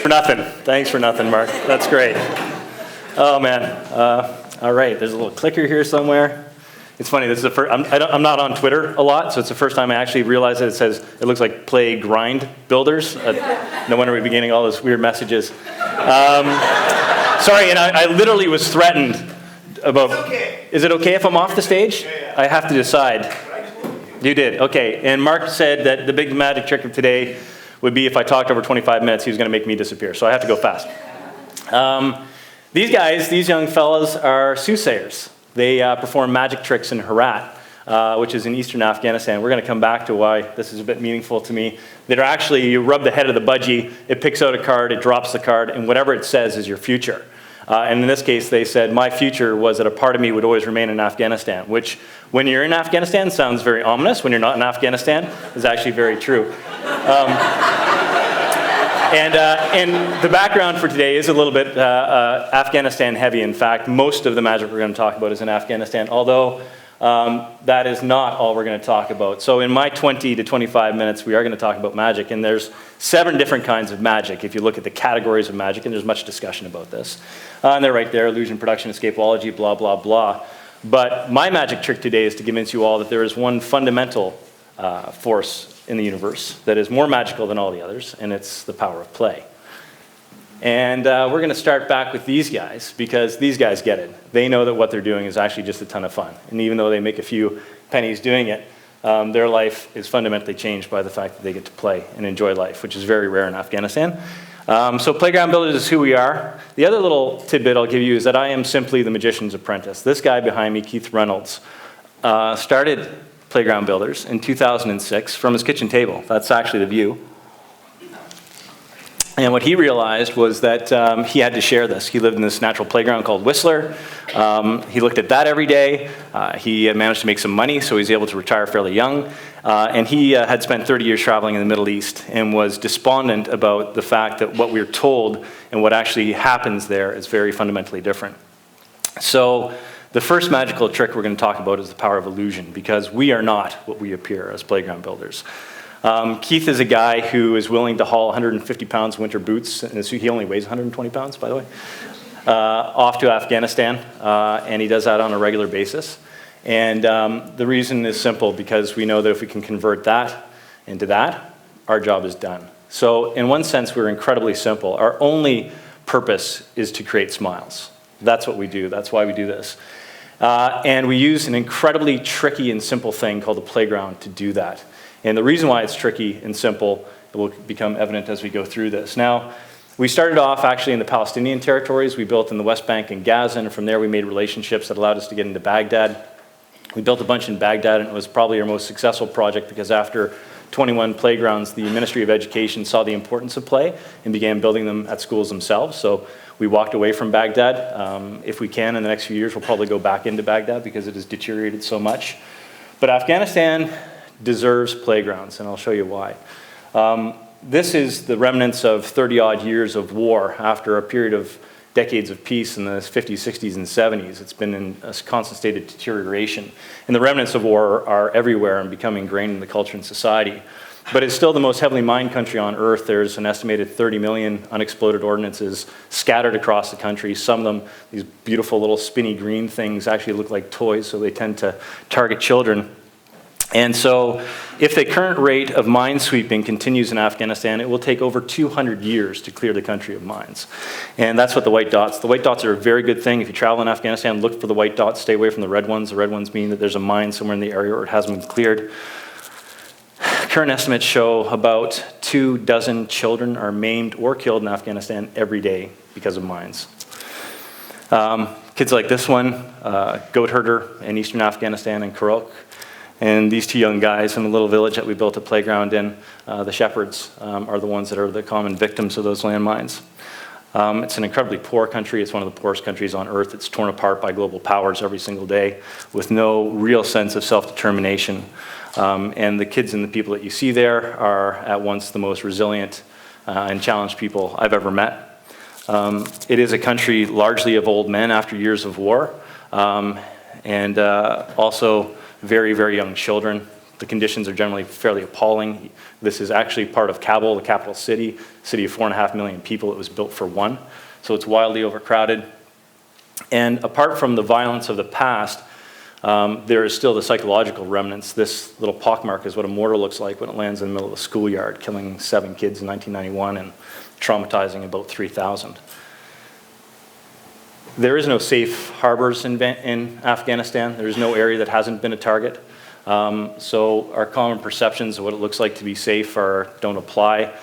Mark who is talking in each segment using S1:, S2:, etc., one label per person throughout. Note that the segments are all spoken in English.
S1: nothing. Thanks for nothing, Mark. That's great. Oh, man. All right, there's a little clicker here somewhere. It's funny, this is the first, I'm not on Twitter a lot, so it's the first time I actually realized that it looks like play grind builders. No wonder we're beginning all those weird messages. Sorry, and I literally was threatened about,
S2: It's okay.
S1: Is it okay if I'm off the stage?
S2: Yeah.
S1: I have to decide. You did, okay. And Mark said that the big magic trick of today would be if I talked over 25 minutes, he was gonna make me disappear, so I have to go fast. These guys, these young fellas are soothsayers. They perform magic tricks in Herat, which is in eastern Afghanistan. We're going to come back to why this is a bit meaningful to me. That are actually, you rub the head of the budgie, it picks out a card, it drops the card, and whatever it says is your future. And in this case, they said, my future was that a part of me would always remain in Afghanistan, which when you're in Afghanistan sounds very ominous. When you're not in Afghanistan is actually very true. And the background for today is a little bit Afghanistan heavy. In fact, most of the magic we're going to talk about is in Afghanistan, although that is not all we're going to talk about. So in my 20 to 25 minutes, we are going to talk about magic, and there's 7 different kinds of magic if you look at the categories of magic, and there's much discussion about this. And they're right there, illusion, production, escapology, blah, blah, blah. But my magic trick today is to convince you all that there is one fundamental force in the universe that is more magical than all the others, and it's the power of play. And we're going to start back with these guys, because these guys get it. They know that what they're doing is actually just a ton of fun. And even though they make a few pennies doing it, their life is fundamentally changed by the fact that they get to play and enjoy life, which is very rare in Afghanistan. So Playground Builders is who we are. The other little tidbit I'll give you is that I am simply the magician's apprentice. This guy behind me, Keith Reynolds, started Playground Builders in 2006 from his kitchen table. That's actually the view. And what he realized was that he had to share this. He lived in this natural playground called Whistler. He looked at that every day. He had managed to make some money, so he was able to retire fairly young. And he had spent 30 years traveling in the Middle East and was despondent about the fact that what we're told and what actually happens there is very fundamentally different. So the first magical trick we're going to talk about is the power of illusion, because we are not what we appear as playground builders. Keith is a guy who is willing to haul 150 pounds winter boots, and he only weighs 120 pounds, by the way, off to Afghanistan, and he does that on a regular basis. And the reason is simple, because we know that if we can convert that into that, our job is done. So in one sense, we're incredibly simple. Our only purpose is to create smiles. That's what we do. That's why we do this. And we use an incredibly tricky and simple thing called a playground to do that. And the reason why it's tricky and simple will become evident as we go through this. Now, we started off actually in the Palestinian territories. We built in the West Bank and Gaza, and from there we made relationships that allowed us to get into Baghdad. We built a bunch in Baghdad, and it was probably our most successful project, because after 21 playgrounds, the Ministry of Education saw the importance of play and began building them at schools themselves. So we walked away from Baghdad. If we can, in the next few years, we'll probably go back into Baghdad because it has deteriorated so much. But Afghanistan deserves playgrounds, and I'll show you why. This is the remnants of 30-odd years of war after a period of decades of peace in the 50s, 60s, and 70s. It's been in a constant state of deterioration. And the remnants of war are everywhere and becoming ingrained in the culture and society. But it's still the most heavily mined country on earth. There's an estimated 30 million unexploded ordnances scattered across the country. Some of them, these beautiful little spinny green things, actually look like toys, so they tend to target children. And so if the current rate of mine sweeping continues in Afghanistan, it will take over 200 years to clear the country of mines. And that's what the white dots are a very good thing. If you travel in Afghanistan, look for the white dots, stay away from the red ones. The red ones mean that there's a mine somewhere in the area or it hasn't been cleared. Current estimates show about 24 children are maimed or killed in Afghanistan every day because of mines. Kids like this one, goat herder in eastern Afghanistan in Kurok. And these 2 young guys in a little village that we built a playground in, the shepherds are the ones that are the common victims of those landmines. It's an incredibly poor country. It's one of the poorest countries on earth. It's torn apart by global powers every single day with no real sense of self-determination. And the kids and the people that you see there are at once the most resilient and challenged people I've ever met. It is a country largely of old men after years of war, and also very, very young children. The conditions are generally fairly appalling. This is actually part of Kabul, the capital city of 4.5 million people. It was built for one, so it's wildly overcrowded. And apart from the violence of the past, there is still the psychological remnants. This little pockmark is what a mortar looks like when it lands in the middle of a schoolyard, killing 7 kids in 1991 and traumatizing about 3,000. There is no safe harbors in Afghanistan. There is no area that hasn't been a target. So our common perceptions of what it looks like to be safe don't apply.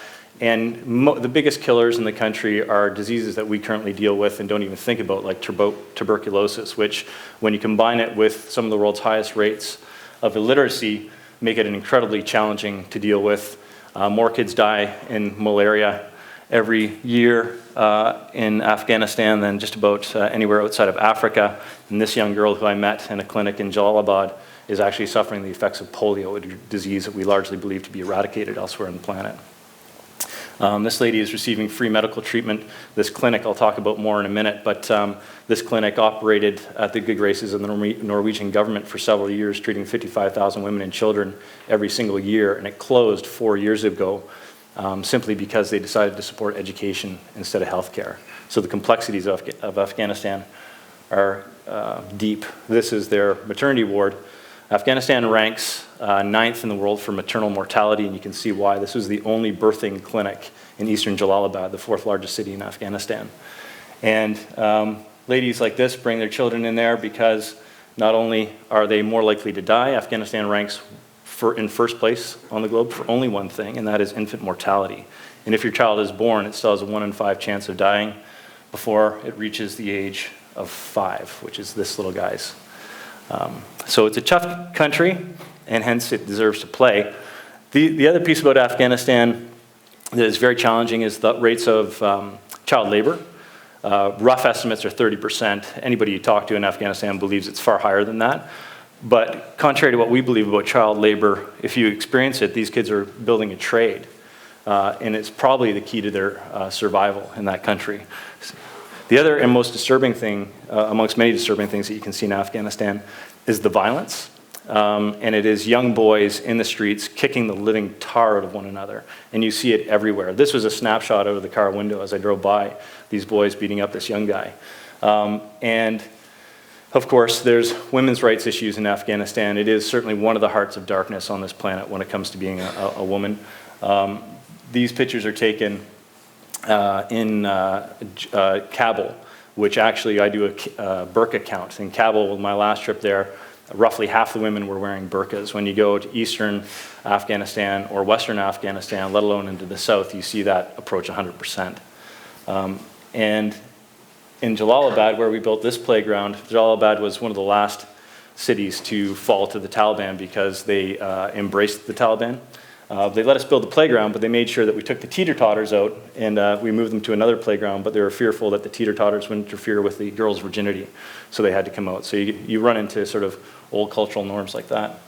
S1: And the biggest killers in the country are diseases that we currently deal with and don't even think about, like tuberculosis, which, when you combine it with some of the world's highest rates of illiteracy, make it incredibly challenging to deal with. More kids die in malaria every year in Afghanistan than just about anywhere outside of Africa. And this young girl who I met in a clinic in Jalalabad is actually suffering the effects of polio, a disease that we largely believe to be eradicated elsewhere on the planet. This lady is receiving free medical treatment. This clinic I'll talk about more in a minute, but this clinic operated at the good graces of the Norwegian government for several years, treating 55,000 women and children every single year, and it closed 4 years ago simply because they decided to support education instead of healthcare. So the complexities of Afghanistan are deep. This is their maternity ward. Afghanistan ranks 9th in the world for maternal mortality, and you can see why. This was the only birthing clinic in eastern Jalalabad, the 4th largest city in Afghanistan. And ladies like this bring their children in there because not only are they more likely to die, Afghanistan ranks in first place on the globe for only one thing, and that is infant mortality. And if your child is born, it still has a 1 in 5 chance of dying before it reaches the age of 5, which is this little guy's. So it's a tough country, and hence it deserves to play. The other piece about Afghanistan that is very challenging is the rates of child labor. Rough estimates are 30%. Anybody you talk to in Afghanistan believes it's far higher than that. But contrary to what we believe about child labor, if you experience it, these kids are building a trade. And it's probably the key to their survival in that country. The other and most disturbing thing, amongst many disturbing things that you can see in Afghanistan, is the violence. And it is young boys in the streets kicking the living tar out of one another. And you see it everywhere. This was a snapshot out of the car window as I drove by, these boys beating up this young guy. And of course, there's women's rights issues in Afghanistan. It is certainly one of the hearts of darkness on this planet when it comes to being a woman. These pictures are taken in Kabul, which actually I do a burqa count. In Kabul, my last trip there, roughly half the women were wearing burqas. When you go to eastern Afghanistan or western Afghanistan, let alone into the south, you see that approach 100%. And in Jalalabad, where we built this playground, Jalalabad was one of the last cities to fall to the Taliban because they embraced the Taliban. They let us build the playground, but they made sure that we took the teeter-totters out and we moved them to another playground, but they were fearful that the teeter-totters would interfere with the girls' virginity, so they had to come out. So you run into sort of old cultural norms like that.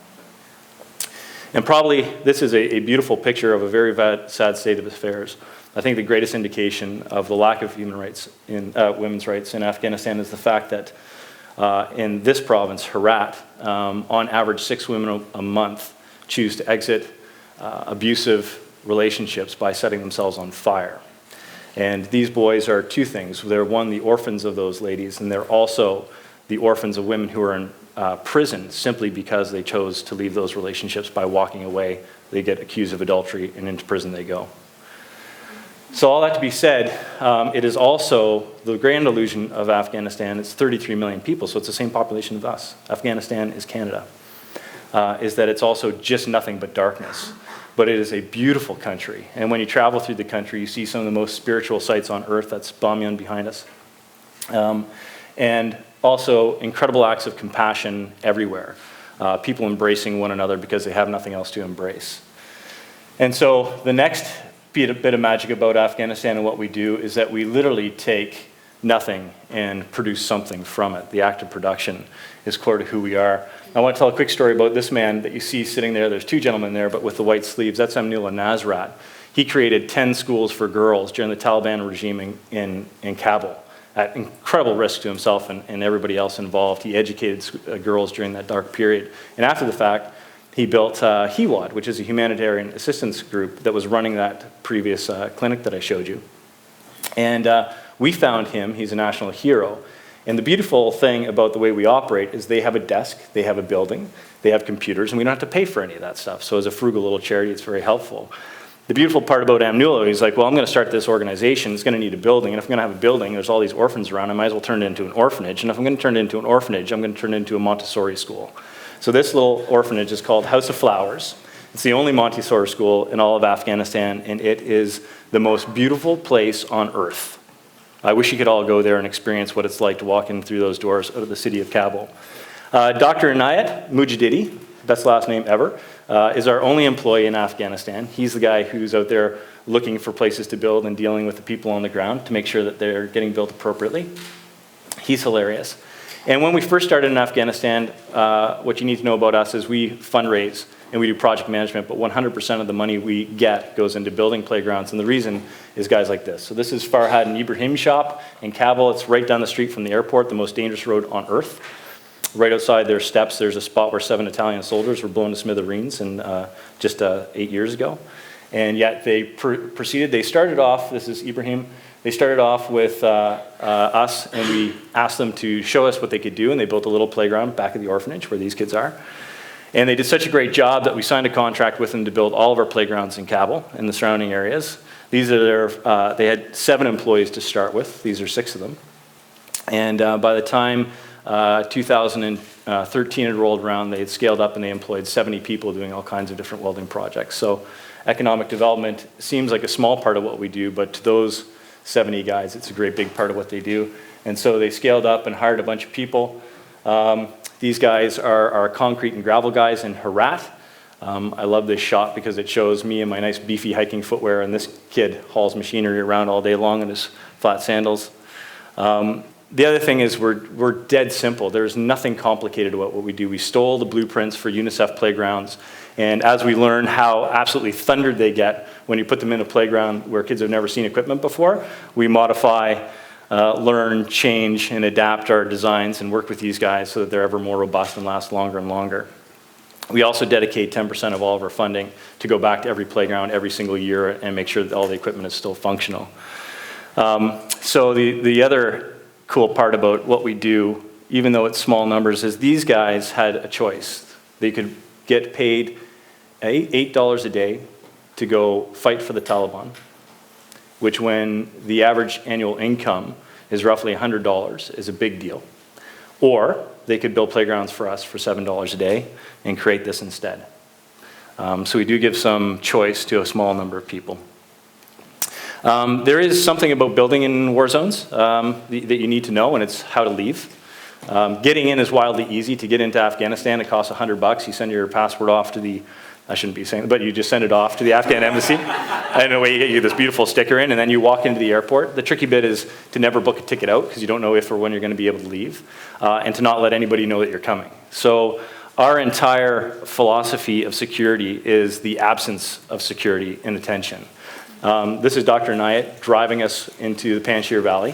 S1: And probably this is a beautiful picture of a very sad state of affairs. I think the greatest indication of the lack of human rights in women's rights in Afghanistan is the fact that in this province, Herat, on average 6 women a month choose to exit abusive relationships by setting themselves on fire. And these boys are two things. They're, one, the orphans of those ladies, and they're also the orphans of women who are in prison simply because they chose to leave those relationships by walking away. They get accused of adultery, and into prison they go. So all that to be said, it is also the grand illusion of Afghanistan. It's 33 million people, so it's the same population of us. Afghanistan is Canada. Is that it's also just nothing but darkness. But it is a beautiful country. And when you travel through the country, you see some of the most spiritual sights on earth. That's Bamyan behind us. And also incredible acts of compassion everywhere. People embracing one another because they have nothing else to embrace. And so the next bit of magic about Afghanistan and what we do is that we literally take nothing and produce something from it. The act of production is core to who we are. I want to tell a quick story about this man that you see sitting there. There's 2 gentlemen there, but with the white sleeves. That's Amnullah Nazrat. He created 10 schools for girls during the Taliban regime in Kabul at incredible risk to himself and everybody else involved. He educated girls during that dark period. And after the fact, he built HEWAD, which is a humanitarian assistance group that was running that previous clinic that I showed you. And we found him. He's a national hero. And the beautiful thing about the way we operate is they have a desk, they have a building, they have computers, and we don't have to pay for any of that stuff. So as a frugal little charity, it's very helpful. The beautiful part about Amnulo, he's like, well, I'm going to start this organization. It's going to need a building. And if I'm going to have a building, there's all these orphans around. I might as well turn it into an orphanage. And if I'm going to turn it into an orphanage, I'm going to turn it into a Montessori school. So this little orphanage is called House of Flowers. It's the only Montessori school in all of Afghanistan, and it is the most beautiful place on earth. I wish you could all go there and experience what it's like to walk in through those doors out of the city of Kabul. Dr. Inayat Mujahidi, best last name ever, is our only employee in Afghanistan. He's the guy who's out there looking for places to build and dealing with the people on the ground to make sure that they're getting built appropriately. He's hilarious. And when we first started in Afghanistan, what you need to know about us is we fundraise and we do project management, but 100% of the money we get goes into building playgrounds, and the reason is guys like this. So this is Farhad and Ibrahim shop in Kabul. It's right down the street from the airport, the most dangerous road on earth. Right outside their steps, there's a spot where 7 Italian soldiers were blown to smithereens just 8 years ago. And yet they proceeded, they started off, this is Ibrahim, they started off with us, and we asked them to show us what they could do, and they built a little playground back at the orphanage where these kids are. And they did such a great job that we signed a contract with them to build all of our playgrounds in Kabul and the surrounding areas. These are their, they had 7 employees to start with. These are 6 of them. And by the time 2013 had rolled around, they had scaled up and they employed 70 people doing all kinds of different welding projects. So economic development seems like a small part of what we do, but to those 70 guys, it's a great big part of what they do. And so they scaled up and hired a bunch of people. These guys are concrete and gravel guys in Herat. I love this shot because it shows me in my nice beefy hiking footwear, and this kid hauls machinery around all day long in his flat sandals. The other thing is we're dead simple. There's nothing complicated about what we do. We stole the blueprints for UNICEF playgrounds, and as we learn how absolutely thundered they get when you put them in a playground where kids have never seen equipment before, we modify, learn, change, and adapt our designs and work with these guys so that they're ever more robust and last longer and longer. We also dedicate 10% of all of our funding to go back to every playground every single year and make sure that all the equipment is still functional. So the other cool part about what we do, even though it's small numbers, is these guys had a choice. They could get paid $8 a day to go fight for the Taliban, which when the average annual income is roughly $100 is a big deal. Or they could build playgrounds for us for $7 a day and create this instead. So we do give some choice to a small number of people. There is something about building in war zones that you need to know, and it's how to leave. Getting in is wildly easy. To get into Afghanistan, it costs $100. You send your passport off to the, I shouldn't be saying, but you just send it off to the Afghan embassy. And away you get this beautiful sticker in, and then you walk into the airport. The tricky bit is to never book a ticket out, because you don't know if or when you're going to be able to leave, and to not let anybody know that you're coming. So our entire philosophy of security is the absence of security and attention. This is Dr. Inayat driving us into the Panjshir Valley.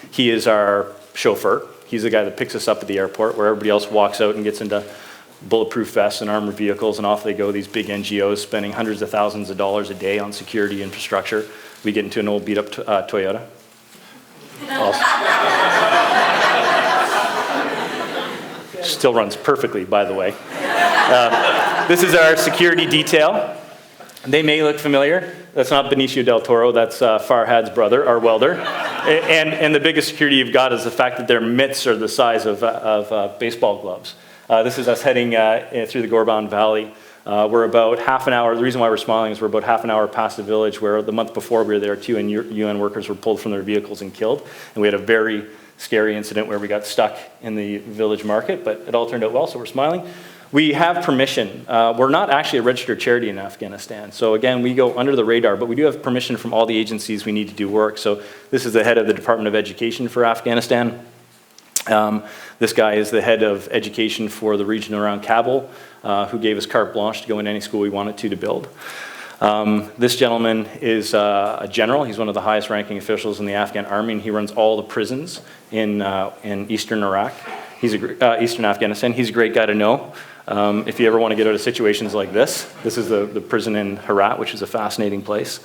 S1: He is our chauffeur. He's the guy that picks us up at the airport, where everybody else walks out and gets into bulletproof vests and armored vehicles, and off they go, these big NGOs spending hundreds of thousands of dollars a day on security infrastructure. We get into an old beat-up Toyota. Still runs perfectly, by the way. This is our security detail. They may look familiar. That's not Benicio del Toro, that's Farhad's brother, our welder. And the biggest security you've got is the fact that their mitts are the size of baseball gloves. This is us heading through the Gorban Valley. We're about half an hour, the reason why we're smiling is we're about half an hour past the village, where the month before we were there, 2 UN workers were pulled from their vehicles and killed. And we had a very scary incident where we got stuck in the village market, but it all turned out well, so we're smiling. We have permission. We're not actually a registered charity in Afghanistan. So again, we go under the radar, but we do have permission from all the agencies we need to do work. So this is the head of the Department of Education for Afghanistan. This guy is the head of education for the region around Kabul, who gave us carte blanche to go into any school we wanted to build. This gentleman is a general. He's one of the highest ranking officials in the Afghan army, and he runs all the prisons in eastern Iraq. Eastern Afghanistan. He's a great guy to know. If you ever want to get out of situations like this is the prison in Herat, which is a fascinating place.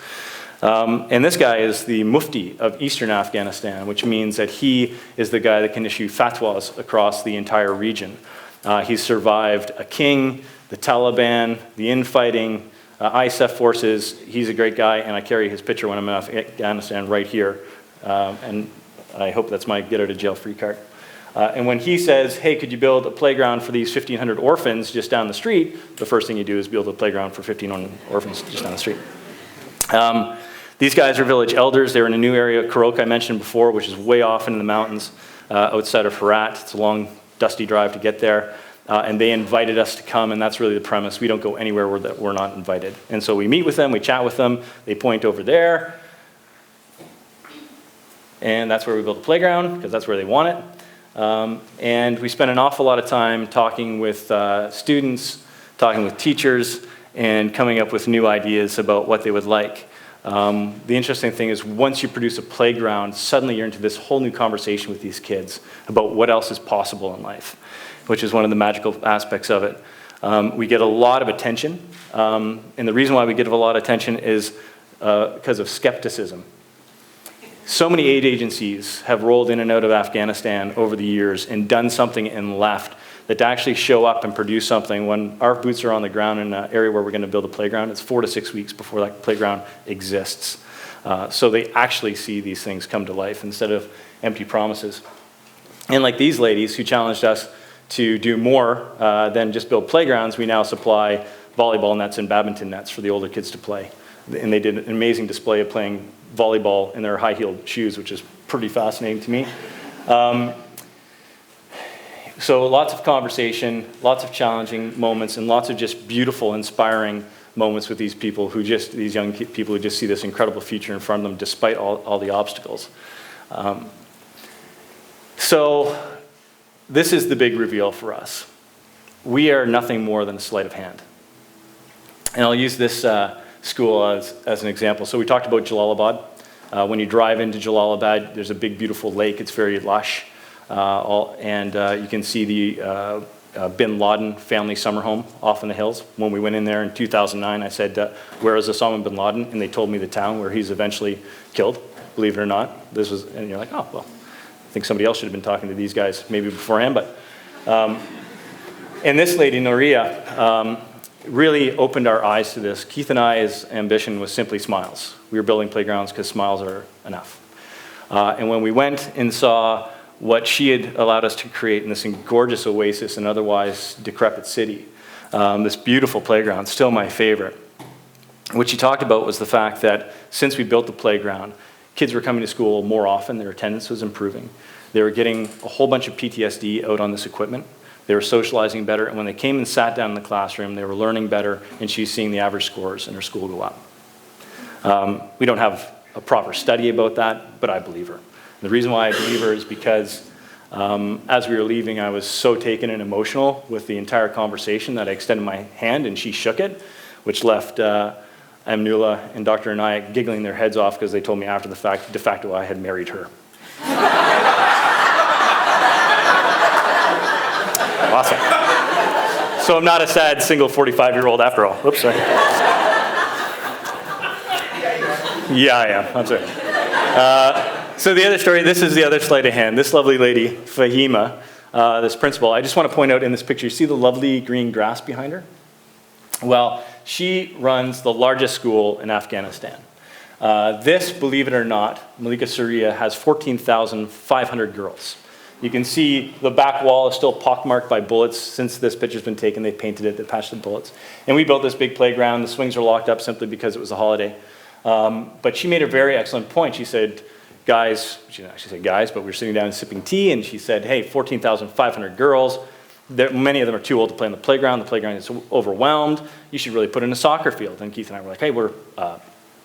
S1: And this guy is the Mufti of Eastern Afghanistan, which means that he is the guy that can issue fatwas across the entire region. He's survived a king, the Taliban, the infighting, ISAF forces. He's a great guy, and I carry his picture when I'm in Afghanistan right here. And I hope that's my get out of jail free card. And when he says, hey, could you build a playground for these 1,500 orphans just down the street, the first thing you do is build a playground for 1,500 orphans just down the street. These guys are village elders. They're in a new area, Kurok, I mentioned before, which is way off in the mountains outside of Herat. It's a long, dusty drive to get there. And they invited us to come, and that's really the premise. We don't go anywhere where we're not invited. And so we meet with them, we chat with them. They point over there. And that's where we build a playground, because that's where they want it. And we spend an awful lot of time talking with students, talking with teachers, and coming up with new ideas about what they would like. The interesting thing is once you produce a playground, suddenly you're into this whole new conversation with these kids about what else is possible in life, which is one of the magical aspects of it. We get a lot of attention, and the reason why we get a lot of attention is because of skepticism. So many aid agencies have rolled in and out of Afghanistan over the years and done something and left, that to actually show up and produce something, when our boots are on the ground in an area where we're going to build a playground, it's 4 to 6 weeks before that playground exists. So they actually see these things come to life instead of empty promises. And like these ladies who challenged us to do more than just build playgrounds, we now supply volleyball nets and badminton nets for the older kids to play. And they did an amazing display of playing volleyball in their high-heeled shoes, which is pretty fascinating to me. So lots of conversation, lots of challenging moments, and lots of just beautiful, inspiring moments with these people who just, these young people who just see this incredible future in front of them despite all the obstacles. So this is the big reveal for us. We are nothing more than a sleight of hand. And I'll use this school as an example. So we talked about Jalalabad. When you drive into Jalalabad, there's a big, beautiful lake. It's very lush. You can see the Bin Laden family summer home off in the hills. When we went in there in 2009, I said, where is Osama bin Laden? And they told me the town where he's eventually killed, believe it or not. And you're like, oh, well, I think somebody else should have been talking to these guys maybe beforehand. But, and this lady, Nouria, really opened our eyes to this. Keith and I's ambition was simply smiles. We were building playgrounds because smiles are enough. And when we went and saw what she had allowed us to create in this gorgeous oasis and otherwise decrepit city, this beautiful playground, still my favorite. What she talked about was the fact that since we built the playground, kids were coming to school more often, their attendance was improving. They were getting a whole bunch of PTSD out on this equipment. They were socializing better, and when they came and sat down in the classroom, they were learning better, and she's seeing the average scores in her school go up. We don't have a proper study about that, but I believe her. The reason why I believe her is because as we were leaving, I was so taken and emotional with the entire conversation that I extended my hand and she shook it, which left Amnula and Dr. Anayak giggling their heads off because they told me after the fact, de facto, I had married her. Awesome. So I'm not a sad single 45-year-old after all. Oops, sorry. Yeah, I am. I'm sorry. So the other story, this is the other sleight of hand. This lovely lady, Fahima, this principal, I just want to point out in this picture, you see the lovely green grass behind her? Well, she runs the largest school in Afghanistan. This, believe it or not, Malika Surya has 14,500 girls. You can see the back wall is still pockmarked by bullets. Since this picture's been taken, they painted it, they patched the bullets. And we built this big playground. The swings are locked up simply because it was a holiday. But she made a very excellent point. She said, guys, she didn't actually say guys, but we were sitting down and sipping tea, and she said, hey, 14,500 girls. Many of them are too old to play on the playground. The playground is overwhelmed. You should really put in a soccer field. And Keith and I were like, hey, we're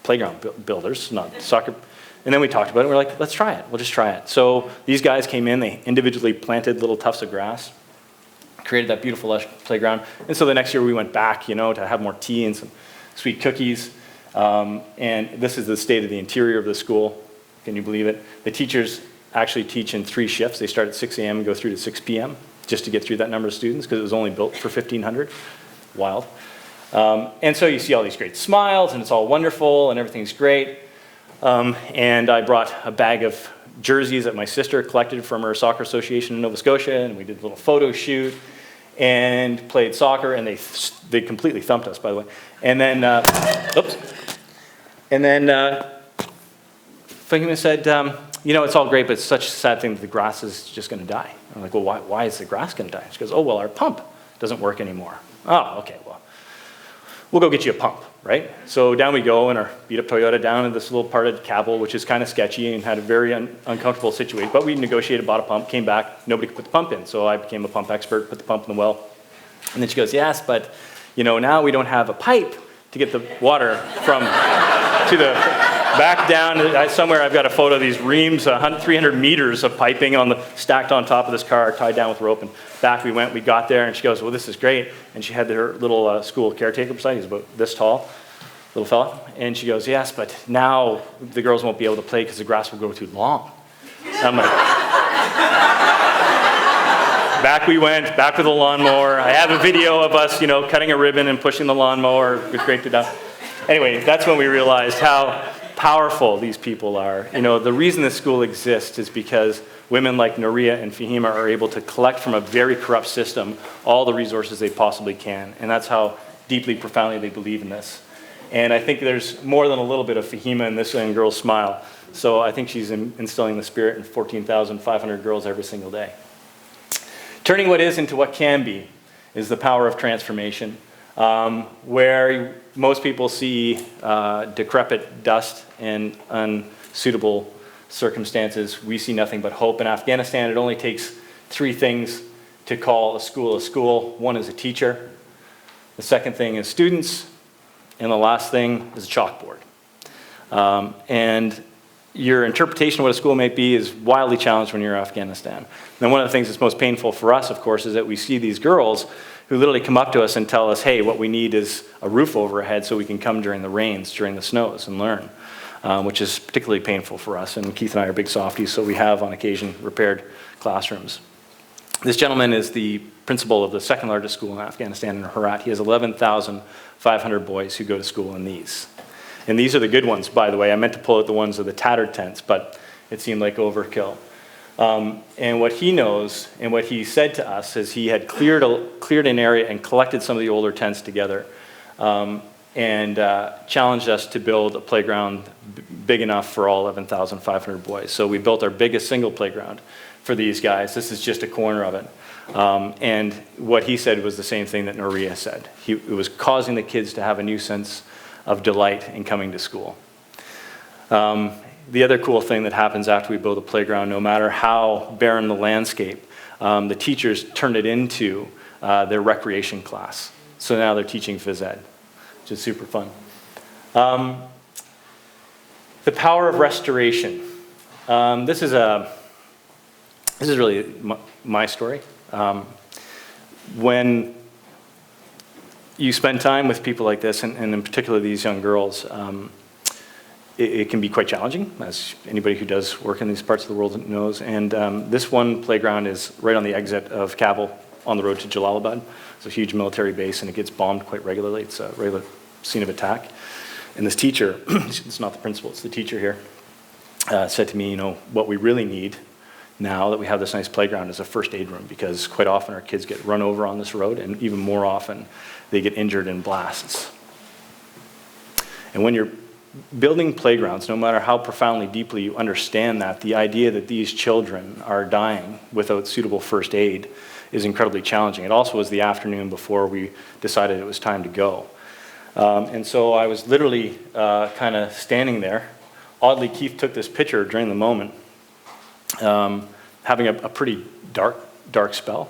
S1: playground builders, not soccer. And then we talked about it, and we're like, let's try it. We'll just try it. So these guys came in, they individually planted little tufts of grass, created that beautiful lush playground. And so the next year we went back, to have more tea and some sweet cookies. And this is the state of the interior of the school. Can you believe it? The teachers actually teach in 3 shifts. They start at 6 a.m. and go through to 6 p.m. just to get through that number of students because it was only built for 1,500. Wild. And so you see all these great smiles, and it's all wonderful, and everything's great. And I brought a bag of jerseys that my sister collected from her soccer association in Nova Scotia, and we did a little photo shoot and played soccer, and they completely thumped us, by the way. And then, Fahima said, you know, it's all great, but it's such a sad thing that the grass is just going to die. I'm like, well, why is the grass going to die? She goes, oh, well, our pump doesn't work anymore. Oh, okay, well, we'll go get you a pump, right? So down we go in our beat-up Toyota down in this little part of Cabell, which is kind of sketchy and had a very uncomfortable situation. But we negotiated, bought a pump, came back, nobody could put the pump in. So I became a pump expert, put the pump in the well. And then she goes, yes, but you know, now we don't have a pipe to get the water from to the back down. Somewhere I've got a photo of these reams, 300 meters of piping stacked on top of this car, tied down with rope. And back we went, we got there, and she goes, well, this is great. And she had her little school caretaker beside, he's about this tall, little fella. And she goes, yes, but now the girls won't be able to play because the grass will grow too long. And I'm like, back we went, back with the lawnmower. I have a video of us, you know, cutting a ribbon and pushing the lawnmower. It was great to do. Anyway, that's when we realized how powerful these people are. You know, the reason this school exists is because women like Nuria and Fahima are able to collect from a very corrupt system all the resources they possibly can. And that's how deeply, profoundly they believe in this. And I think there's more than a little bit of Fahima in this young girl's smile. So I think she's instilling the spirit in 14,500 girls every single day. Turning what is into what can be is the power of transformation. Where most people see decrepit dust and unsuitable circumstances, we see nothing but hope. In Afghanistan, it only takes 3 things to call a school a school. One is a teacher, the second thing is students, and the last thing is a chalkboard. And your interpretation of what a school may be is wildly challenged when you're in Afghanistan. And one of the things that's most painful for us, of course, is that we see these girls who literally come up to us and tell us, hey, what we need is a roof over our head so we can come during the rains, during the snows, and learn, which is particularly painful for us. And Keith and I are big softies, so we have, on occasion, repaired classrooms. This gentleman is the principal of the second largest school in Afghanistan, in Herat. He has 11,500 boys who go to school in these. And these are the good ones, by the way. I meant to pull out the ones of the tattered tents, but it seemed like overkill. And what he knows and what he said to us is he had cleared an area and collected some of the older tents together and challenged us to build a playground big enough for all 11,500 boys. So we built our biggest single playground for these guys. This is just a corner of it. And what he said was the same thing that Nuria said. It was causing the kids to have a new sense of delight in coming to school. The other cool thing that happens after we build a playground, no matter how barren the landscape, the teachers turn it into their recreation class. So now they're teaching phys ed, which is super fun. The power of restoration. This is really my story. When you spend time with people like this, and in particular these young girls, it can be quite challenging, as anybody who does work in these parts of the world knows. And this one playground is right on the exit of Kabul on the road to Jalalabad. It's a huge military base, and it gets bombed quite regularly. It's a regular scene of attack. And this teacher, it's not the principal, it's the teacher here, said to me, you know, what we really need now that we have this nice playground is a first aid room, because quite often our kids get run over on this road, and even more often they get injured in blasts. And when you're building playgrounds, no matter how profoundly deeply you understand that, the idea that these children are dying without suitable first aid is incredibly challenging. It also was the afternoon before we decided it was time to go. And so I was literally kind of standing there. Oddly, Keith took this picture during the moment, having a pretty dark spell.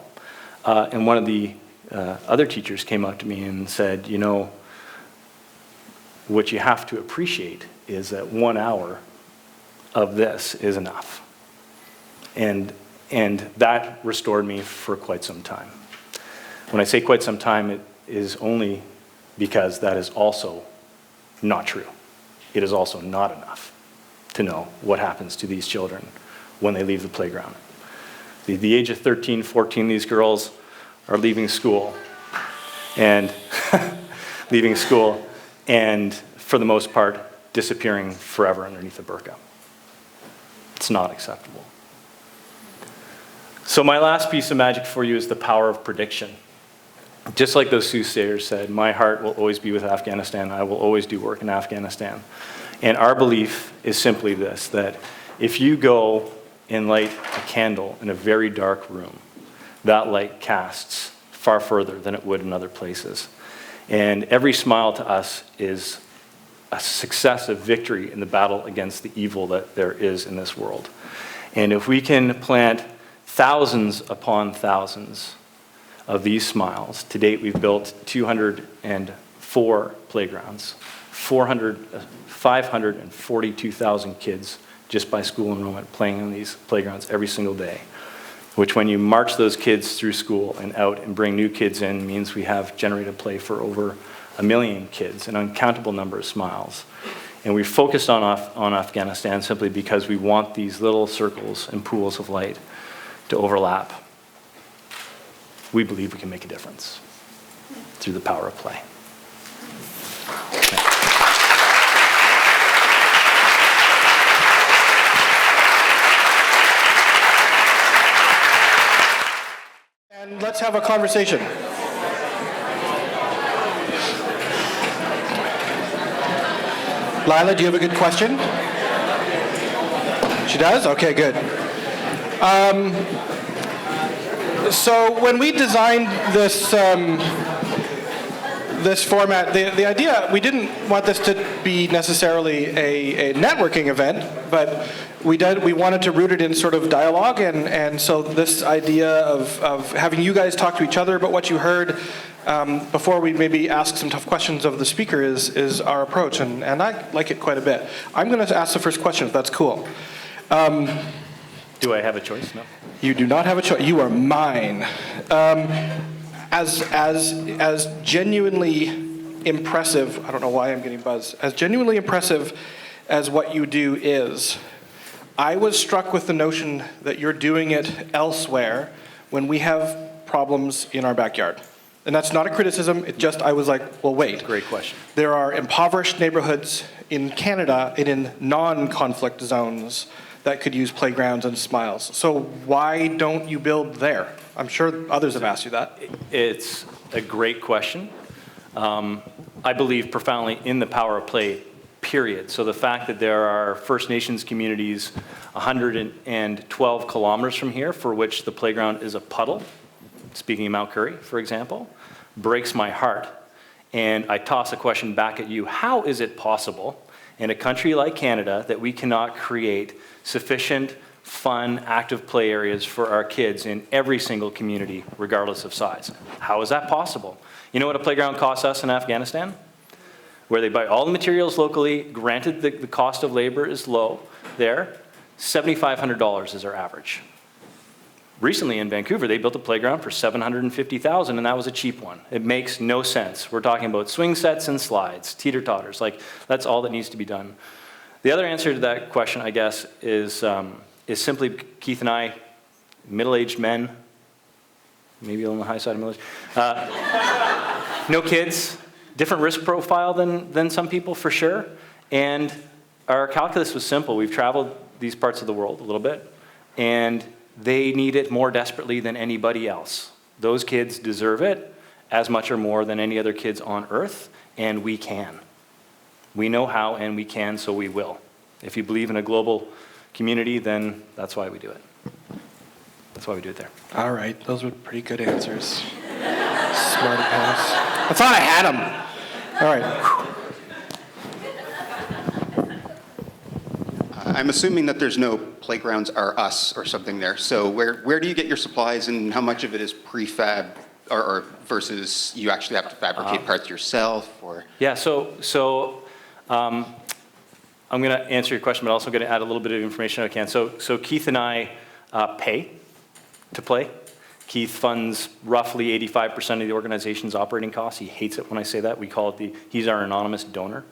S1: And one of the other teachers came up to me and said, you know, what you have to appreciate is that 1 hour of this is enough. And that restored me for quite some time. When I say quite some time, it is only because that is also not true. It is also not enough to know what happens to these children when they leave the playground. The age of 13, 14, these girls are leaving school and for the most part, disappearing forever underneath a burqa. It's not acceptable. So my last piece of magic for you is the power of prediction. Just like those soothsayers said, my heart will always be with Afghanistan. I will always do work in Afghanistan. And our belief is simply this, that if you go and light a candle in a very dark room, that light casts far further than it would in other places. And every smile to us is a success, a victory in the battle against the evil that there is in this world. And if we can plant thousands upon thousands of these smiles, to date we've built 204 playgrounds, 542,000 kids just by school enrollment playing in these playgrounds every single day, which when you march those kids through school and out and bring new kids in means we have generated play for over 1 million kids, an uncountable number of smiles. And we focused on Afghanistan simply because we want these little circles and pools of light to overlap. We believe we can make a difference through the power of play.
S2: And let's have a conversation. Lila, do you have a good question? She does? Okay, good. So when we designed this this format, the idea, we didn't want this to be necessarily a networking event, but we wanted to root it in sort of dialogue, and so this idea of having you guys talk to each other about what you heard before we maybe ask some tough questions of the speaker is our approach, and I like it quite a bit. I'm going to ask the first question, if that's cool.
S1: Do I have a choice? No.
S2: You do not have a choice. You are mine. As genuinely impressive, I don't know why I'm getting buzzed, as genuinely impressive as what you do is, I was struck with the notion that you're doing it elsewhere when we have problems in our backyard. And that's not a criticism, it just, I was like, well, wait.
S1: Great question.
S2: There are impoverished neighborhoods in Canada and in non-conflict zones that could use playgrounds and smiles. So why don't you build there? I'm sure others have asked you that.
S1: It's a great question. I believe profoundly in the power of play, period. So the fact that there are First Nations communities 112 kilometers from here for which the playground is a puddle, speaking of Mount Currie, for example, breaks my heart. And I toss a question back at you. How is it possible in a country like Canada that we cannot create sufficient, fun, active play areas for our kids in every single community, regardless of size? How is that possible? You know what a playground costs us in Afghanistan? Where they buy all the materials locally, granted the cost of labor is low there, $7,500 is our average. Recently in Vancouver, they built a playground for $750,000, and that was a cheap one. It makes no sense. We're talking about swing sets and slides, teeter-totters, like that's all that needs to be done. The other answer to that question, I guess, is simply Keith and I, middle-aged men, maybe a little on the high side of middle-aged, no kids, different risk profile than some people for sure, and our calculus was simple. We've traveled these parts of the world a little bit, and they need it more desperately than anybody else. Those kids deserve it as much or more than any other kids on earth, and we can. We know how, and we can, so we will. If you believe in a global community, then that's why we do it. That's why we do it there.
S2: All right, those were pretty good answers. Smarty pants. I thought I had them. All right.
S3: I'm assuming that there's no playgrounds are us or something there. So where do you get your supplies, and how much of it is prefab or versus you actually have to fabricate parts yourself? Or
S1: yeah, so I'm going to answer your question, but also going to add a little bit of information if I can. So Keith and I pay to play. Keith funds roughly 85% of the organization's operating costs. He hates it when I say that. We call it he's our anonymous donor.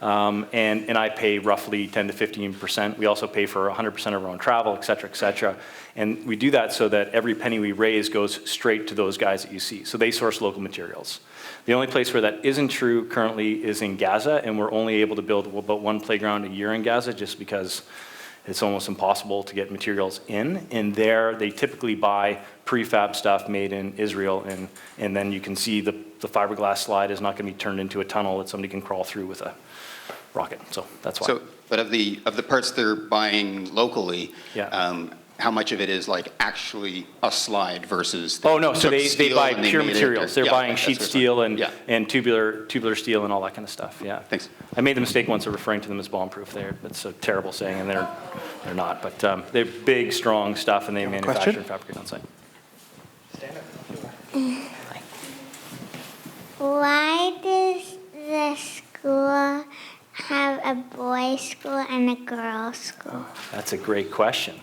S1: And I pay roughly 10 to 15%. We also pay for 100% of our own travel, et cetera, et cetera. And we do that so that every penny we raise goes straight to those guys that you see. So they source local materials. The only place where that isn't true currently is in Gaza, and we're only able to build about one playground a year in Gaza just because it's almost impossible to get materials in. And there, they typically buy prefab stuff made in Israel, and then you can see the fiberglass slide is not going to be turned into a tunnel that somebody can crawl through with a rocket. So that's why.
S3: So, but of the parts they're buying locally,
S1: Yeah.
S3: how much of it is like actually a slide versus?
S1: Oh, no, so
S3: took
S1: they
S3: steel
S1: buy
S3: and they
S1: pure
S3: made it,
S1: materials.
S3: or-
S1: They're
S3: yeah,
S1: buying
S3: that's
S1: sheet
S3: what I'm
S1: steel
S3: saying. Yeah.
S1: and tubular steel and all that kind of stuff, yeah.
S3: Thanks.
S1: I made the mistake once of referring to them as bomb-proof. That's a terrible saying, and they're not. But they're big, strong stuff, and they manufacture
S2: question?
S1: and fabricate on site.
S4: Why does the school have a boys' school and a girls' school?
S1: That's a great question.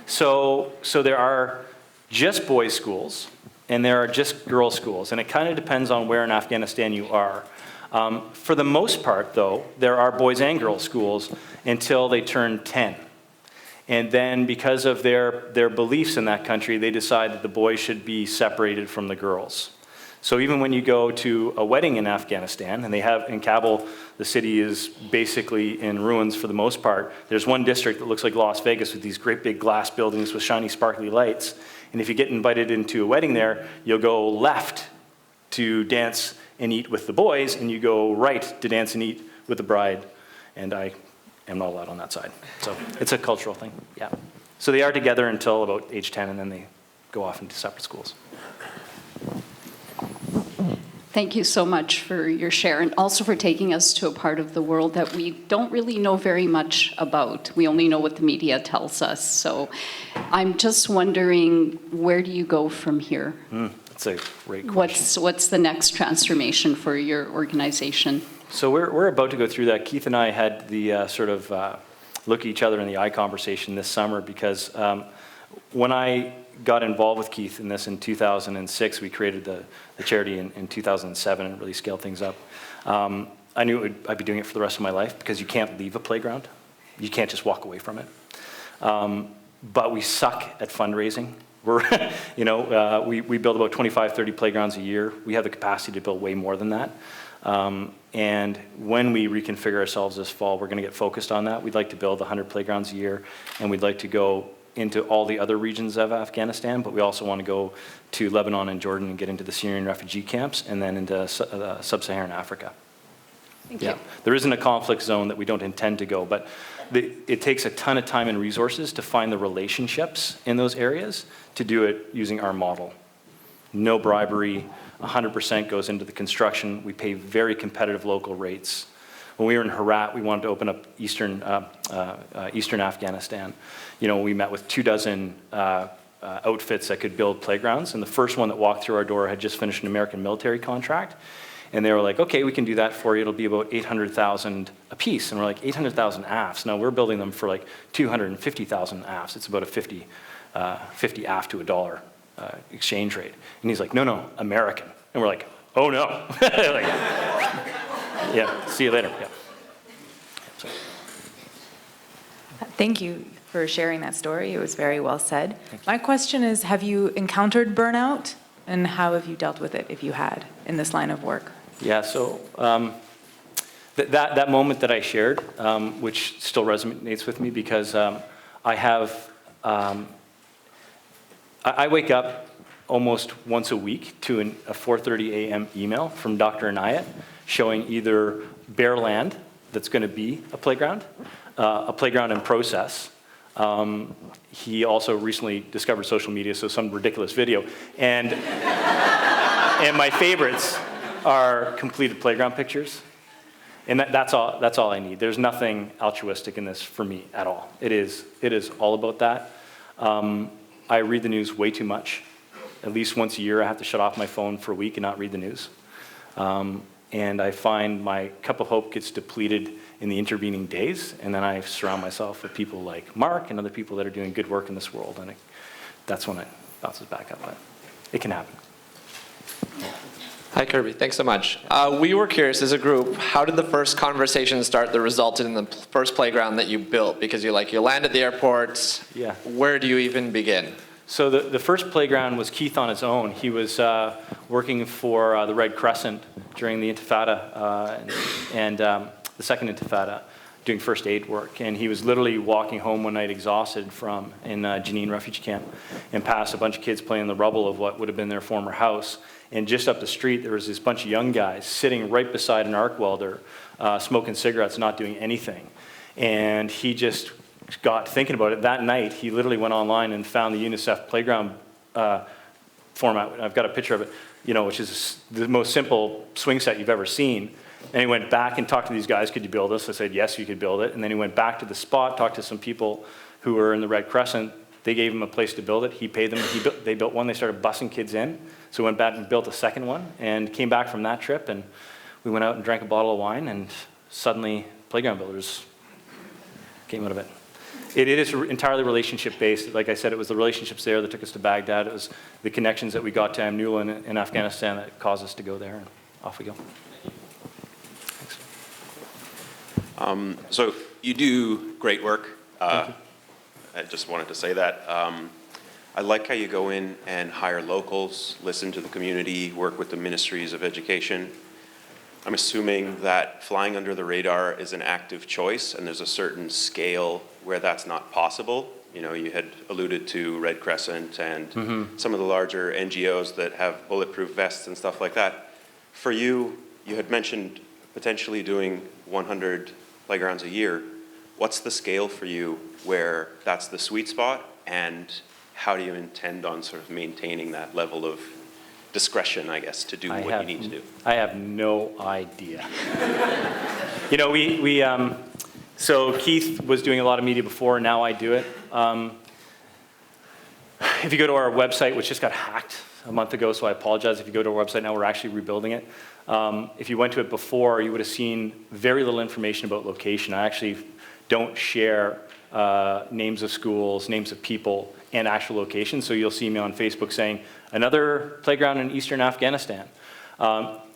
S1: So there are just boys' schools, and there are just girls' schools, and it kind of depends on where in Afghanistan you are. For the most part, though, there are boys and girls' schools until they turn 10. And then because of their beliefs in that country, they decide that the boys should be separated from the girls. So even when you go to a wedding in Afghanistan, and they have in Kabul, the city is basically in ruins for the most part. There's one district that looks like Las Vegas with these great big glass buildings with shiny, sparkly lights. And if you get invited into a wedding there, you'll go left to dance and eat with the boys, and you go right to dance and eat with the bride. And I am not allowed on that side. So it's a cultural thing, yeah. So they are together until about age 10, and then they go off into separate schools.
S5: Thank you so much for your share, and also for taking us to a part of the world that we don't really know very much about. We only know what the media tells us. So I'm just wondering, where do you go from here?
S1: That's a great question.
S5: What's the next transformation for your organization?
S1: So we're about to go through that. Keith and I had the look at each other in the eye conversation this summer, because when I got involved with Keith in this in 2006, we created the charity in 2007 and really scaled things up. I knew I'd be doing it for the rest of my life, because you can't leave a playground. You can't just walk away from it. But we suck at fundraising. We build about 25, 30 playgrounds a year. We have the capacity to build way more than that. And when we reconfigure ourselves this fall, we're going to get focused on that. We'd like to build 100 playgrounds a year, and we'd like to go into all the other regions of Afghanistan, but we also want to go to Lebanon and Jordan and get into the Syrian refugee camps, and then into sub-Saharan Africa.
S5: Thank
S1: Yeah,
S5: you.
S1: there isn't a conflict zone that we don't intend to go, but it takes a ton of time and resources to find the relationships in those areas to do it using our model. No bribery, 100% goes into the construction. We pay very competitive local rates. When we were in Herat, we wanted to open up eastern Afghanistan. We met with 24 outfits that could build playgrounds, and the first one that walked through our door had just finished an American military contract. And they were like, okay, we can do that for you. It'll be about 800,000 a piece. And we're like, 800,000 AFs? No, we're building them for like 250,000 AFs. It's about a 50 AF to $1 exchange rate. And he's like, no, American. And we're like, oh no. Like, yeah, see you later. Yeah. So.
S6: Thank you for sharing that story. It was very well said. My question is, have you encountered burnout, and how have you dealt with it, if you had, in this line of work?
S1: Yeah, so that moment that I shared, which still resonates with me, because I wake up almost once a week to a 4:30 a.m. email from Dr. Anayat showing either bare land that's going to be a playground in process. He also recently discovered social media, so some ridiculous video. And my favorites are completed playground pictures. And that's all I need. There's nothing altruistic in this for me at all. It is all about that. I read the news way too much. At least once a year, I have to shut off my phone for a week and not read the news. And I find my cup of hope gets depleted in the intervening days, and then I surround myself with people like Mark and other people that are doing good work in this world, and that's when it bounces back up. But it can happen.
S7: Hi, Kirby. Thanks so much. We were curious as a group, how did the first conversation start that resulted in the first playground that you built? Because you land at the airport.
S1: Yeah.
S7: Where do you even begin?
S1: So the first playground was Keith on his own. He was working for the Red Crescent during the Intifada and the second Intifada, doing first aid work. And he was literally walking home one night exhausted from in Jenin refugee camp and passed a bunch of kids playing in the rubble of what would have been their former house. And just up the street, there was this bunch of young guys sitting right beside an arc welder, smoking cigarettes, not doing anything. And he just got thinking about it. That night, he literally went online and found the UNICEF playground format. I've got a picture of it, which is the most simple swing set you've ever seen. And he went back and talked to these guys, could you build this? I said, yes, you could build it. And then he went back to the spot, talked to some people who were in the Red Crescent. They gave him a place to build it. He paid them. They built one. They started busing kids in. So we went back and built a second one and came back from that trip. And we went out and drank a bottle of wine. And suddenly, Playground Builders came out of it. It is entirely relationship-based. Like I said, it was the relationships there that took us to Baghdad. It was the connections that we got to Amnula in Afghanistan that caused us to go there. And off we go. Thanks.
S8: So you do great work. I just wanted to say that. I like how you go in and hire locals, listen to the community, work with the ministries of education. I'm assuming that flying under the radar is an active choice, and there's a certain scale where that's not possible. You had alluded to Red Crescent and some of the larger NGOs that have bulletproof vests and stuff like that. For you, you had mentioned potentially doing 100 playgrounds a year. What's the scale for you where that's the sweet spot, and how do you intend on sort of maintaining that level of discretion, I guess, to do what you need to do?
S1: I have no idea. So Keith was doing a lot of media before, and now I do it. If you go to our website, which just got hacked a month ago, so I apologize. If you go to our website now, we're actually rebuilding it. If you went to it before, you would have seen very little information about location. I actually don't share names of schools, names of people, and actual locations. So you'll see me on Facebook saying, another playground in eastern Afghanistan.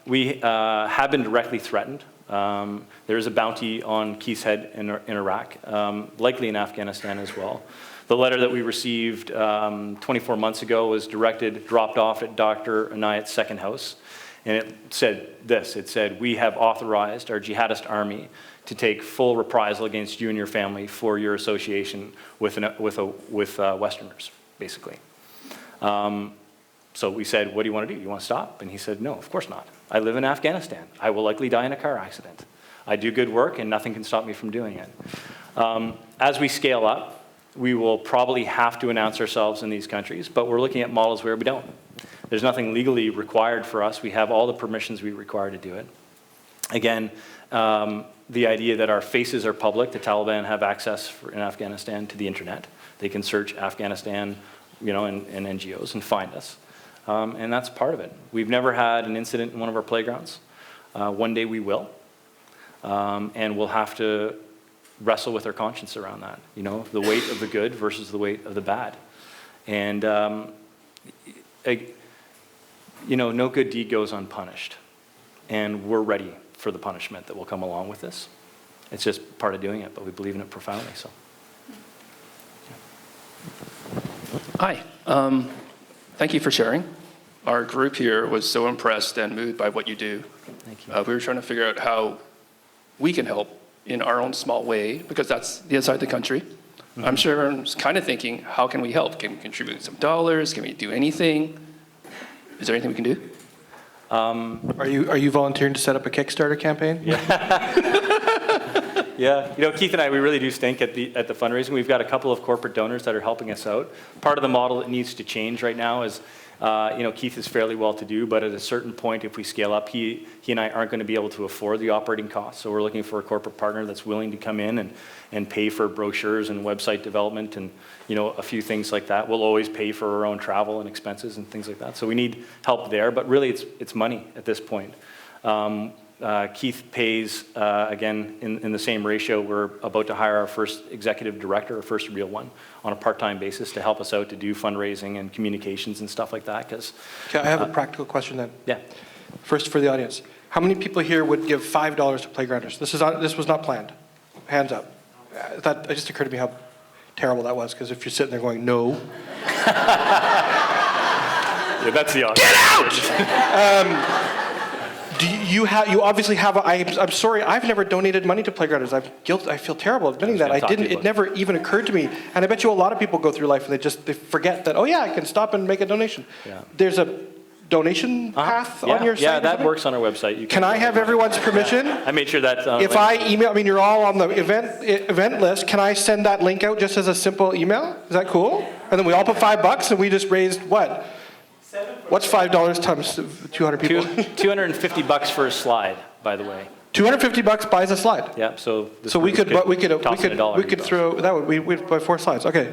S1: We have been directly threatened. There is a bounty on Keith's head in Iraq, likely in Afghanistan as well. The letter that we received 24 months ago was dropped off at Dr. Anayat's second house. And it said this, it said, we have authorized our jihadist army to take full reprisal against you and your family for your association with Westerners, basically. So we said, what do you want to do? You want to stop? And he said, no, of course not. I live in Afghanistan. I will likely die in a car accident. I do good work, and nothing can stop me from doing it. As we scale up, we will probably have to announce ourselves in these countries, but we're looking at models where we don't. There's nothing legally required for us. We have all the permissions we require to do it. Again, the idea that our faces are public, the Taliban have access in Afghanistan to the internet. They can search Afghanistan, and NGOs and find us. And that's part of it. We've never had an incident in one of our playgrounds. One day we will. And we'll have to wrestle with our conscience around that. The weight of the good versus the weight of the bad. And, no good deed goes unpunished. And we're ready for the punishment that will come along with this. It's just part of doing it, but we believe in it profoundly. So.
S9: Hi. Thank you for sharing. Our group here was so impressed and moved by what you do.
S1: Thank you.
S9: We were trying to figure out how we can help in our own small way, because that's the other side of the country. Mm-hmm. I'm sure everyone's kind of thinking, how can we help? Can we contribute some dollars? Can we do anything? Is there anything we can do?
S2: Are you volunteering to set up a Kickstarter campaign?
S1: Yeah, Keith and I, we really do stink at the fundraising. We've got a couple of corporate donors that are helping us out. Part of the model that needs to change right now is, Keith is fairly well-to-do, but at a certain point, if we scale up, he and I aren't going to be able to afford the operating costs. So we're looking for a corporate partner that's willing to come in and pay for brochures and website development and, a few things like that. We'll always pay for our own travel and expenses and things like that. So we need help there, but really it's money at this point. Keith pays, again, in the same ratio. We're about to hire our first executive director, our first real one, on a part-time basis to help us out to do fundraising and communications and stuff like that.
S2: I have a practical question then.
S1: Yeah.
S2: First for the audience. How many people here would give $5 to playgrounders? This was not planned. Hands up. It just occurred to me how terrible that was, because if you're sitting there going, no.
S1: Yeah, that's the audience.
S2: Get out! You obviously have, I'm sorry, I've never donated money to playgrounders. I feel terrible admitting that. It never even occurred to me. And I bet you a lot of people go through life and they forget that, oh yeah, I can stop and make a donation.
S1: Yeah.
S2: There's a donation path on your site?
S1: Yeah, that works on our website.
S2: Can I have everyone's permission?
S1: I made sure that.
S2: If I email, you're all on the event list, can I send that link out just as a simple email? Is that cool? And then we all put $5 and we just raised what? What's $5 times 200 people?
S1: $250 for a slide, by the way.
S2: $250 buys a slide.
S1: Yeah, so.
S2: We could
S1: $1
S2: throw that. We'd buy 4 slides. Okay.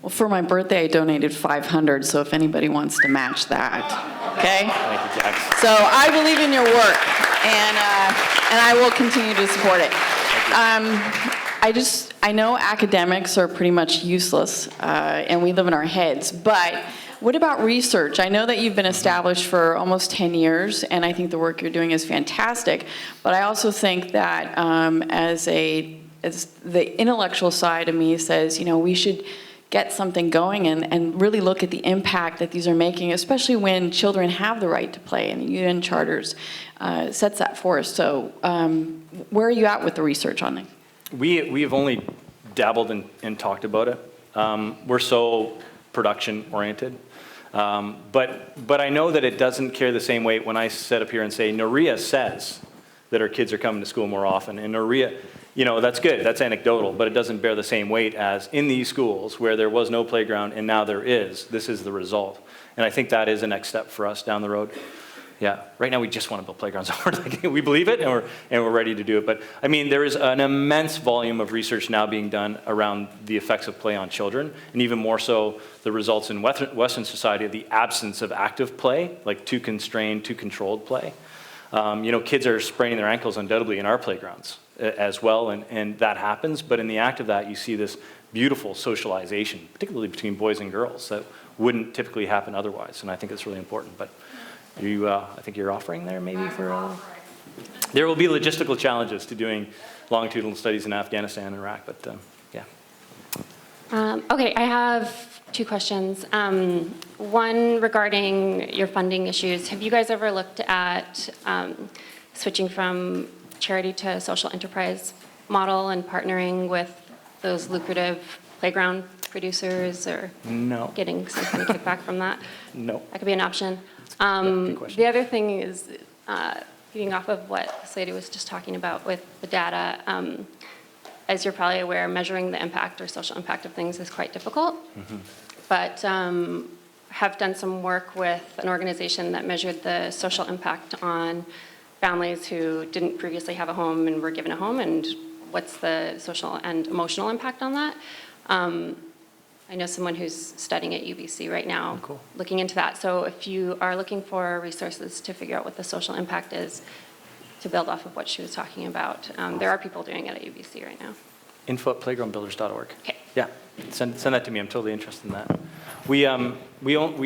S10: Well, for my birthday, I donated $500, so if anybody wants to match that, okay?
S1: Thank you, Jax.
S10: So I believe in your work, and I will continue to support it. I know academics are pretty much useless, and we live in our heads, but what about research? I know that you've been established for almost 10 years, and I think the work you're doing is fantastic, but I also think that as the intellectual side of me says, we should get something going and really look at the impact that these are making, especially when children have the right to play, and the UN Charters sets that for us. So where are you at with the research on it?
S1: We have only dabbled and talked about it. We're so production oriented. But I know that it doesn't carry the same weight when I sit up here and say, Noria says that our kids are coming to school more often. And Noria, that's good, that's anecdotal, but it doesn't bear the same weight as in these schools where there was no playground and now there is. This is the result. And I think that is a next step for us down the road. Yeah, right now we just want to build playgrounds. We believe it and we're ready to do it. But I mean, there is an immense volume of research now being done around the effects of play on children, and even more so the results in Western society of the absence of active play, like too constrained, too controlled play. Kids are spraining their ankles undoubtedly in our playgrounds as well, and that happens. But in the act of that, you see this beautiful socialization, particularly between boys and girls, that wouldn't typically happen otherwise. And I think it's really important. But I think you're offering there maybe for. There will be logistical challenges to doing longitudinal studies in Afghanistan and Iraq, but yeah.
S11: Okay, I have 2 questions. One regarding your funding issues. Have you guys ever looked at switching from charity to social enterprise model and partnering with those lucrative playground producers, or
S1: No.
S11: getting some kind of kickback from that?
S1: No.
S11: That could be an option.
S1: Good question.
S11: The other thing is, feeding off of what this lady was just talking about with the data, as you're probably aware, measuring the impact or social impact of things is quite difficult.
S1: Mm-hmm.
S11: But have done some work with an organization that measured the social impact on families who didn't previously have a home and were given a home, and what's the social and emotional impact on that. I know someone who's studying at UBC right now,
S1: cool.
S11: looking into that. So if you are looking for resources to figure out what the social impact is, to build off of what she was talking about, there are people doing it at UBC right now.
S1: info@playgroundbuilders.org.
S11: Okay.
S1: Yeah, send that to me. I'm totally interested in that. We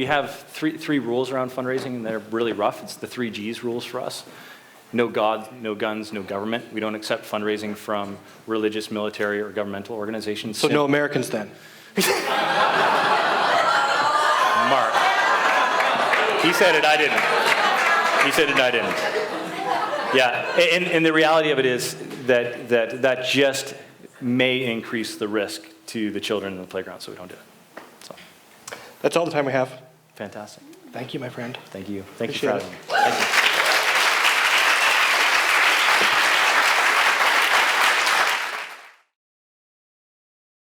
S1: have three rules around fundraising, and they're really rough. It's the 3 Gs rules for us. No God, no guns, no government. We don't accept fundraising from religious, military, or governmental organizations.
S2: So no Americans then?
S1: Mark. He said it, I didn't. He said it, I didn't. Yeah, and the reality of it is that just may increase the risk to the children in the playground, so we don't do it. So.
S2: That's all the time we have.
S1: Fantastic.
S2: Thank you, my friend.
S1: Thank you. Thank you
S2: Appreciate
S1: for having me. Thank you.